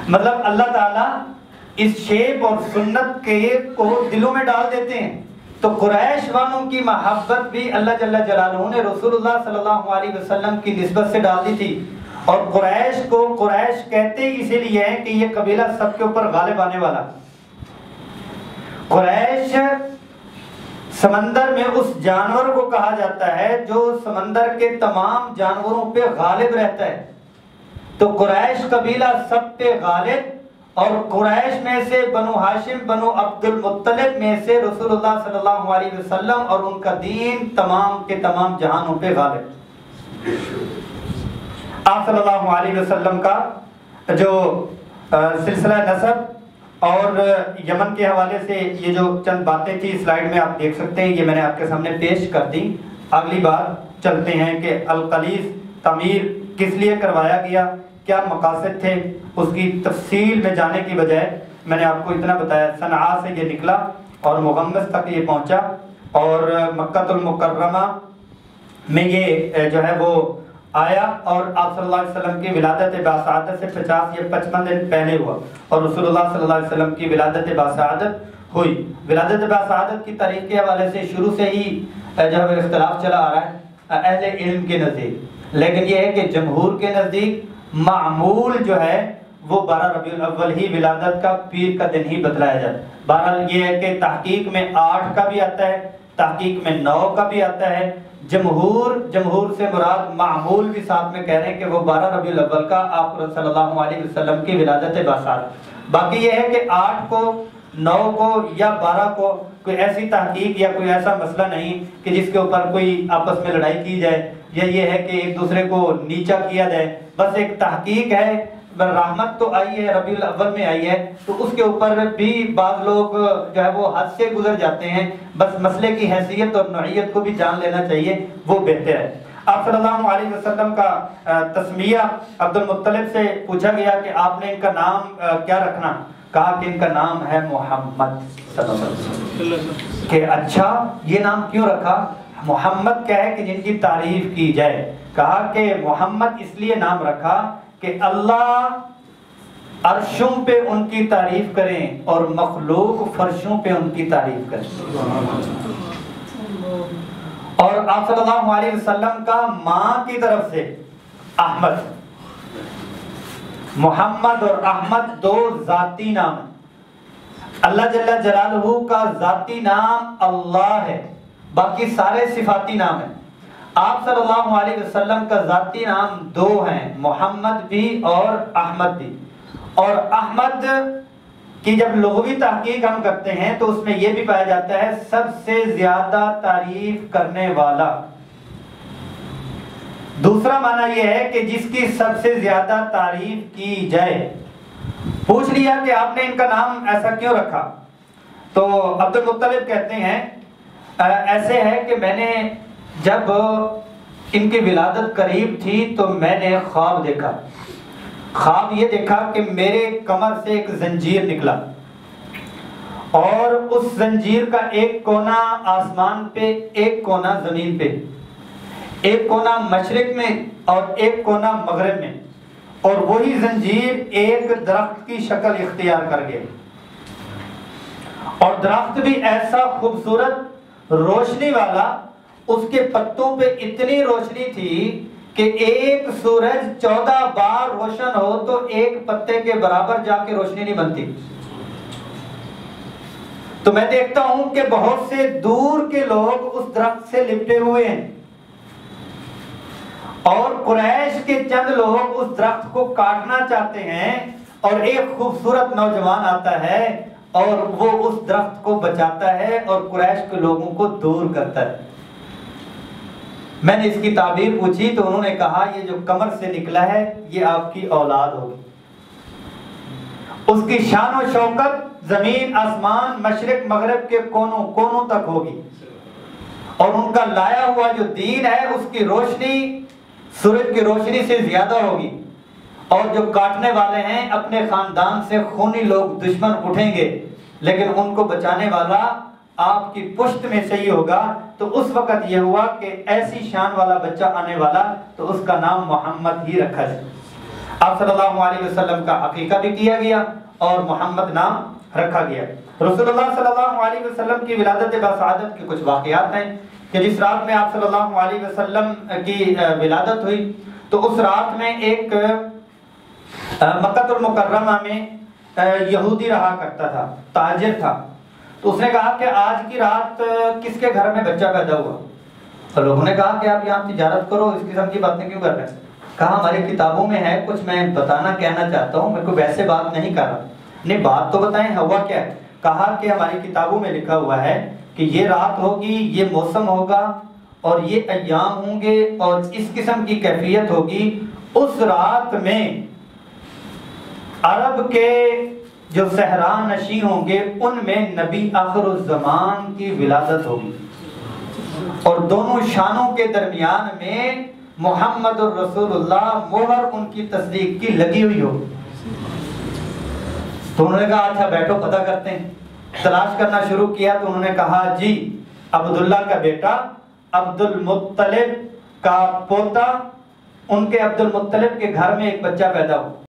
مطلب اللہ تعالیٰ اس شیپ اور سنت کے کو دلوں میں ڈال دیتے ہیں. تو قریش والوں کی محبت بھی اللہ جل جلالہ نے رسول اللہ صلی اللہ علیہ وسلم کی نسبت سے ڈال دی تھی. اور قریش کو قریش کہتے ہی اسی لیے ہیں کہ یہ قبیلہ سب کے اوپر غالب آنے والا. قریش سمندر میں اس جانور کو کہا جاتا ہے جو سمندر کے تمام جانوروں پہ غالب رہتا ہے. تو قریش قبیلہ سب پہ غالب، اور قریش میں سے بنو ہاشم بنو عبد المطلب میں سے رسول اللہ صلی اللہ علیہ وسلم اور ان کا دین تمام کے تمام جہانوں پہ غالب. آپ صلی اللہ علیہ وسلم کا جو سلسلہ نسب اور یمن کے حوالے سے یہ جو چند باتیں تھی سلائیڈ میں آپ دیکھ سکتے ہیں، یہ میں نے آپ کے سامنے پیش کر دی. اگلی بار چلتے ہیں کہ القلیس تعمیر کس لیے کروایا گیا، کیا مقاصد تھے. اس کی تفصیل میں جانے کی بجائے میں نے آپ کو اتنا بتایا، صنعاء سے یہ نکلا اور مغمس تک یہ پہنچا، اور مکہ المکرمہ میں یہ جو ہے وہ آیا، اور آپ صلی اللہ علیہ وسلم کی ولادت باسعادت سے 50 یا 55 دن پہلے ہوا، اور رسول اللہ صلی اللہ علیہ وسلم کی ولادت باسعادت ہوئی. ولادت باسعادت کی تاریخ کے حوالے سے شروع سے ہی جو ہے اختلاف چلا آ رہا ہے اہل علم کے نزدیک، لیکن یہ ہے کہ جمہور کے نزدیک معمول جو ہے وہ 12 ربیع الاول ہی ولادت کا پیر کا دن ہی بتلایا جاتا ہے. بہرحال یہ ہے کہ تحقیق میں 8 کا بھی آتا ہے، تحقیق میں 9 کا بھی آتا ہے. جمہور سے مراد معمول بھی ساتھ میں کہہ رہے ہیں کہ وہ 12 ربیع الاول کا آپ صلی اللہ علیہ وسلم کی ولادت باسعادت. باقی یہ ہے کہ 8 کو 9 کو یا 12 کو کوئی ایسی تحقیق یا کوئی ایسا مسئلہ نہیں کہ جس کے اوپر کوئی آپس میں لڑائی کی جائے یا یہ ہے کہ ایک دوسرے کو نیچا کیا جائے. بس ایک تحقیق ہے. رحمت تو آئی ہے ربیع الاول میں آئی ہے، تو اس کے اوپر بھی بعض لوگ جو ہے وہ حد سے گزر جاتے ہیں. بس مسئلے کی حیثیت اور نوعیت کو بھی جان لینا چاہیے، وہ بہتر ہے. آپ صلی اللہ علیہ وسلم کا تسمیہ عبد المطلب سے پوچھا گیا کہ آپ نے ان کا نام کیا رکھنا، کہا کہ ان کا نام ہے محمد صلی اللہ علیہ وسلم. کہ اچھا یہ نام کیوں رکھا؟ محمد کیا ہے کہ جن کی تعریف کی جائے. کہا کہ محمد اس لیے نام رکھا کہ اللہ عرشوں پہ ان کی تعریف کریں اور مخلوق فرشوں پہ ان کی تعریف کریں. اور آپ صلی اللہ علیہ وسلم کا ماں کی طرف سے احمد، محمد اور احمد 2 ذاتی نام ہیں. اللہ جل جلالہ کا ذاتی نام اللہ ہے، باقی سارے صفاتی نام ہیں. آپ صلی اللہ علیہ وسلم کا ذاتی نام 2 ہیں، محمد بھی اور احمد بھی. اور احمد کی جب لغوی تحقیق ہم کرتے ہیں تو اس میں یہ بھی پایا جاتا ہے سب سے زیادہ تعریف کرنے والا. دوسرا معنی یہ ہے کہ جس کی سب سے زیادہ تعریف کی جائے. پوچھ لیا کہ آپ نے ان کا نام ایسا کیوں رکھا، تو عبد المطلب کہتے ہیں ایسے ہے کہ میں نے جب ان کی ولادت قریب تھی تو میں نے خواب دیکھا. خواب یہ دیکھا کہ میرے کمر سے ایک زنجیر نکلا، اور اس زنجیر کا ایک کونا آسمان پہ، ایک کونا زمین پہ، ایک کونا مشرق میں اور ایک کونا مغرب میں، اور وہی زنجیر ایک درخت کی شکل اختیار کر گئے. اور درخت بھی ایسا خوبصورت روشنی والا، اس کے پتوں پہ اتنی روشنی تھی کہ ایک سورج 14 بار روشن ہو تو ایک پتے کے برابر جا کے روشنی نہیں بنتی. تو میں دیکھتا ہوں کہ بہت سے دور کے لوگ اس درخت سے لپٹے ہوئے ہیں، اور قریش کے چند لوگ اس درخت کو کاٹنا چاہتے ہیں، اور ایک خوبصورت نوجوان آتا ہے اور وہ اس درخت کو بچاتا ہے اور قریش کے لوگوں کو دور کرتا ہے. میں نے اس کی تعبیر پوچھی تو انہوں نے کہا یہ جو کمر سے نکلا ہے یہ آپ کی اولاد ہوگی. اس کی شان و شوکت زمین آسمان مشرق مغرب کے کونوں تک ہوگی، اور ان کا لایا ہوا جو دین ہے اس کی روشنی سورج کی روشنی سے زیادہ ہوگی. اور جو کاٹنے والے ہیں اپنے خاندان سے خونی لوگ دشمن اٹھیں گے، لیکن ان کو بچانے والا آپ کی پشت میں صحیح ہوگا، تو اس وقت یہ ہوا کہ ایسی شان والا بچہ آنے والا تو اس کا نام محمد ہی رکھا جائے۔ آپ صلی اللہ علیہ وسلم کا عقیقہ بھی کیا گیا اور محمد نام رکھا گیا۔ رسول اللہ صلی اللہ علیہ وسلم کی ولادت بسعادت کے کچھ واقعات ہیں کہ جس رات میں آپ صلی اللہ علیہ وسلم کی ولادت ہوئی تو اس رات میں ایک مکہ المکرمہ میں یہودی رہا کرتا تھا، تاجر تھا، تو اس نے کہا کہ آج کی رات کس کے گھر میں بچہ پیدا ہوا؟ تو لوگوں نے کہا کہ آپ یہاں تجارت کرو، اس قسم کی باتیں کیوں کر رہے ہیں؟ کہا ہماری کتابوں میں ہے کچھ، میں بتانا کہنا چاہتا ہوں، میرے کو ویسے بات نہیں کر رہا۔ نہیں بات تو بتائیں، ہوا کیا ہے؟ کہا کہ ہماری کتابوں میں لکھا ہوا ہے کہ یہ رات ہوگی، یہ موسم ہوگا اور یہ ایام ہوں گے اور اس قسم کی کیفیت ہوگی۔ اس رات میں عرب کے جو صحرا نشین ہوں گے ان میں نبی آخر الزمان کی ولادت ہوگی، اور دونوں شانوں کے درمیان میں محمد الرسول اللہ مہر ان کی تصدیق کی لگی ہوئی ہوگی۔ تو انہوں نے کہا اچھا بیٹھو پتہ کرتے ہیں۔ تلاش کرنا شروع کیا تو انہوں نے کہا جی عبداللہ کا بیٹا، عبد المطلب کا پوتا، ان کے عبد المطلب کے گھر میں ایک بچہ پیدا ہوا۔